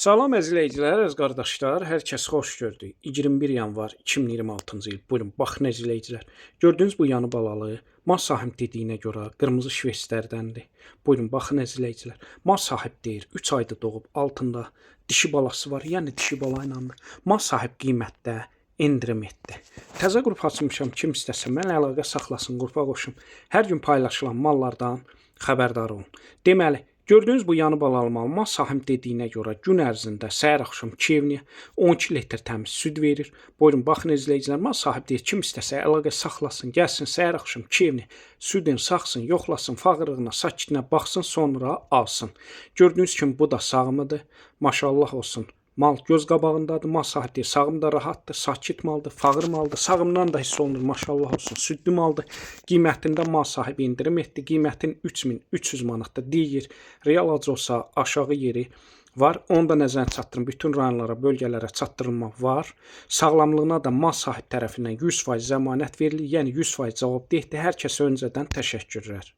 Salam əzizləyicilər, əziz qardaşlar, hər kəs xoş gördük. 21 yanvar 2026-cı il. Buyurun, baxın əzizləyicilər. Gördüyünüz bu yanı balalı mal sahib dediyinə görə qırmızı şvetslərdəndir. Buyurun, baxın əzizləyicilər. Mal sahib deyir, 3 ayda doğub, altında dişi balası var, yəni dişi bala ilə. Mal sahib qiymətdə endirim etdi. Təzə qrup açmışam, kim istəsə mən əlaqə saxlasın, qrupa qoşum. Hər gün paylaşılan mallardan xəbərdar olun. Deməli, gördüyünüz bu yanı balalı mal sahib dediyinə görə gün ərzində səhər axşam 2 evniyə 12 litr təmiz süd verir. Buyurun, baxın izləyicilər, mal sahib deyir, kim istəsə əlaqə saxlasın, gəlsin səhər axşam 2 evniyə südün saxsın, yoxlasın, fağırlığına, sakitinə baxsın, sonra alsın. Gördüyünüz kimi bu da sağımıdır. Maşallah olsun. Mal göz qabağındadır, mal sahib deyir, sağım da rahatdır, sakit maldır, fağır maldır, sağımdan da hiss olunur, maşallah olsun, südlü maldır. Qiymətində mal sahibi indirim etdi, qiymətin 3300 manatda deyir, real olsa aşağı yeri var, onu da nəzərə çatdırın, bütün rayonlara, bölgələrə çatdırılma var. Sağlamlığına da mal sahib tərəfindən 100% zəmanət verilir, yəni 100% cavabdehdir. Hər kəsə öncədən təşəkkürlər.